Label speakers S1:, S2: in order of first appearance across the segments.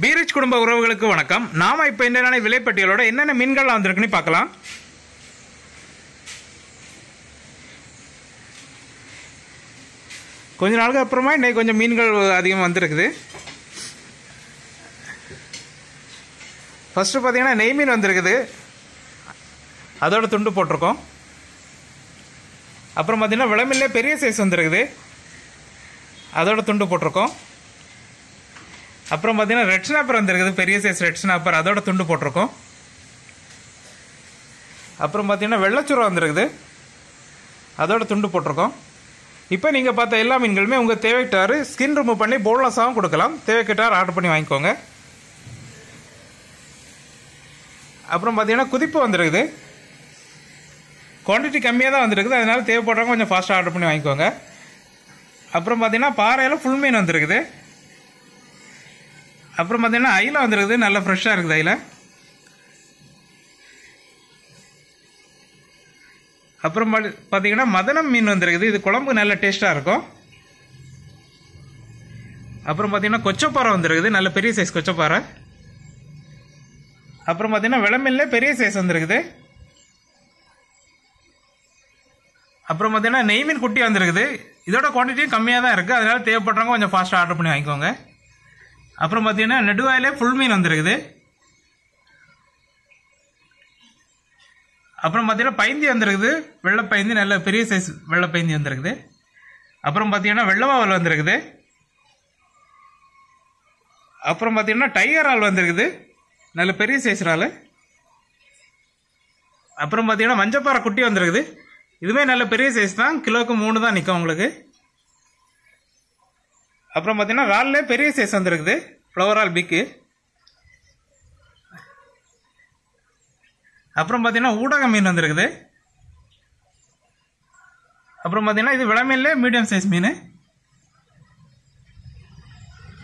S1: பீரிச் குடும்ப உறவுகளுக்கு வணக்கம். நாம இப்போ இந்த விலைப்பட்டியலோட என்னென்ன மீன்கள் வந்திருக்குன்னு பார்க்கலாம். கொஞ்ச நாளுக்கு அப்புறமா இன்னைக்கு கொஞ்சம் மீன்கள் அதிகம் வந்திருக்குது. ஃபர்ஸ்ட் பார்த்தீங்கன்னா நெய் மீன் வந்திருக்குது, அதோட துண்டு போட்டிருக்கோம். அப்புறம் பார்த்தீங்கன்னா விளமில்லே பெரிய சைஸ் வந்திருக்குது, அதோட துண்டு போட்டிருக்கோம். அப்புறம் பார்த்தீங்கன்னா ரெட் ஸ்னாப்பர் வந்திருக்குது, பெரிய சைஸ் ரெட் ஸ்னாப்பர், அதோட துண்டு போட்டிருக்கோம். அப்புறம் பார்த்தீங்கன்னா வெள்ளச்சுரா வந்திருக்குது, அதோட துண்டு போட்டிருக்கோம். இப்போ நீங்கள் பார்த்த எல்லா மீன்களுமே உங்கள் தேவைக்கிட்டாரு ஸ்கின் ரிமூவ் பண்ணி போன்லெஸ்ஸாகவும் கொடுக்கலாம். தேவைக்கிட்டார் ஆர்டர் பண்ணி வாங்கிக்கோங்க. அப்புறம் பார்த்தீங்கன்னா குதிப்பு வந்திருக்குது, குவான்டிட்டி கம்மியாக தான் வந்திருக்குது, அதனால தேவைப்படுறவங்க கொஞ்சம் ஃபாஸ்ட்டாக ஆர்டர் பண்ணி வாங்கிக்கோங்க. அப்புறம் பார்த்தீங்கன்னா பாறையில் ஃபுல் மீன் வந்திருக்குது. அப்புறம் பார்த்தீங்கன்னா ஐல வந்துருக்குது, நல்லா ஃப்ரெஷ்ஷாக இருக்குது ஐல. அப்புறம் பார்த்தீங்கன்னா மதனம் மீன் வந்துருக்குது, இது குழம்பு நல்ல டேஸ்ட்டாக இருக்கும். அப்புறம் பார்த்தீங்கன்னா கொச்சப்பாறை வந்துருக்குது, நல்ல பெரிய சைஸ் கொச்சப்பாறை. அப்புறம் பார்த்தீங்கன்னா விளமில்ல பெரிய சைஸ் வந்துருக்குது. அப்புறம் பார்த்தீங்கன்னா நெய் மீன் குட்டி வந்துருக்குது, இதோட குவான்டிட்டியும் கம்மியாக தான் இருக்குது, அதனால தேவைப்படுறவங்க கொஞ்சம் ஃபாஸ்ட்டாக ஆர்டர் பண்ணி வாங்கிக்கோங்க. அப்புறம் பார்த்தீங்கன்னா நெடுவாயிலே ஃபுல் மீன் வந்துருக்குது. அப்புறம் பார்த்தீங்கன்னா பைந்தி வந்துருக்குது, வெள்ளை பைந்தி, நல்ல பெரிய சைஸ் வெள்ளை பைந்தி வந்துருக்குது. அப்புறம் பார்த்தீங்கன்னா வெள்ளவாவல் வந்துருக்குது. அப்புறம் பார்த்தீங்கன்னா டைகர் ஆள் வந்துருக்குது, நல்ல பெரிய சைஸ் ஆள். அப்புறம் பார்த்தீங்கன்னா மஞ்சப்பாறை குட்டி வந்துருக்குது, இதுவே நல்ல பெரிய சைஸ் தான், கிலோவுக்கு 3 தான் நிற்கும் உங்களுக்கு. அப்புறம் பார்த்தீங்கன்னா ரால்லே பெரிய சைஸ் வந்துருக்குது, ஃப்ளவர் ஆல் பிக்கு. அப்புறம் பார்த்தீங்கன்னா ஊடக மீன் வந்துருக்குது. அப்புறம் பார்த்தீங்கன்னா இது விளமீன்லே மீடியம் சைஸ் மீன்.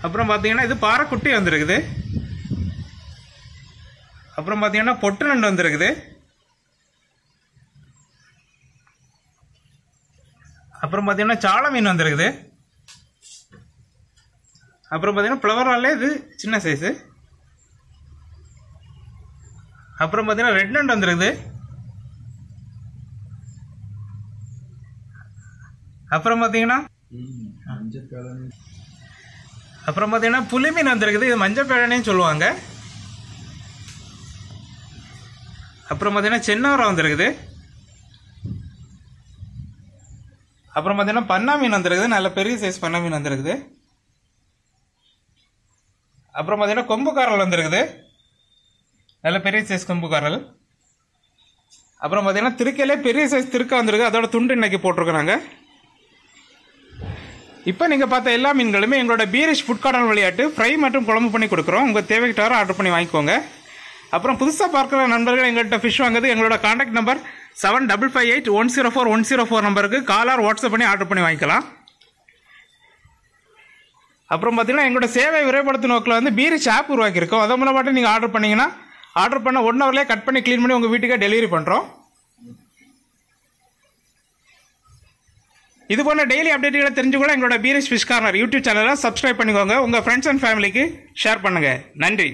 S1: அப்புறம் பார்த்தீங்கன்னா இது பாறைக்குட்டி வந்துருக்குது. அப்புறம் பார்த்தீங்கன்னா பொட்டு நண்டு வந்துருக்குது. அப்புறம் பார்த்தீங்கன்னா சால மீன் வந்துருக்குது. அப்புறம் பார்த்தீங்கன்னா ஃப்ளவராலே இது சின்ன சைஸு. அப்புறம் பார்த்தீங்கன்னா ரெட் நண்டு வந்துருக்குது. அப்புறம் பார்த்தீங்கன்னா புலி மீன் வந்துருக்குது, இது மஞ்சள் பேழனையும் சொல்லுவாங்க. அப்புறம் பார்த்தீங்கன்னா சென்னவரா வந்துருக்குது. அப்புறம் பார்த்தீங்கன்னா பன்னா மீன் வந்துருக்குது, நல்ல பெரிய சைஸ் பன்னா மீன் வந்துருக்குது. அப்புறம் பார்த்தீங்கன்னா கொம்புக்காரல் வந்துருக்குது, நல்ல பெரிய சைஸ் கொம்புக்காரல். அப்புறம் பார்த்தீங்கன்னா திருக்கையிலே பெரிய சைஸ் திருக்கா வந்துருக்கு, அதோட துண்டு இன்னைக்கு போட்டிருக்கோம் நாங்கள். இப்போ நீங்கள் பார்த்த எல்லா மீன்களுமே எங்களோட பீரிச் ஃபுட் கார்டன் விளையாட்டு ஃப்ரை மற்றும் குழம்பு பண்ணி கொடுக்குறோம். உங்கள் தேவைக்கிட்டார ஆர்டர் பண்ணி வாங்கிக்கோங்க. அப்புறம் புதுசாக பார்க்குற நண்பர்கள் எங்கள்கிட்ட ஃபிஷ் வாங்குறது எங்களோட கான்டாக்ட் நம்பர் 7558104104 நம்பருக்கு காலர் வாட்ஸ்அப் பண்ணி ஆர்டர் பண்ணி வாங்கிக்கலாம். அப்புறம் பார்த்தீங்கன்னா எங்களோட சேவை விரைவுபடுத்தும் நோக்கில் பீரிச் ஆப் உருவாக்கியிருக்கோம். அதன் மூலமாட்டு நீங்கள் ஆர்டர் பண்ணிங்கன்னா ஆர்டர் பண்ண 1 ஹவர்லேயே கட் பண்ணி க்ளீன் பண்ணி உங்கள் வீட்டுக்கே டெலிவரி பண்ணுறோம். இது போன்ற டெய்லி அப்டேட்டுகளை தெரிஞ்சுக்கொள்ள எங்களோட பீரிச் ஃபிஷ் கார்னர் யூடியூப் சேனலை சப்ஸ்கிரைப் பண்ணிக்கோங்க. உங்கள் ஃப்ரெண்ட்ஸ் அண்ட் ஃபேமிலிக்கு ஷேர் பண்ணுங்கள். நன்றி.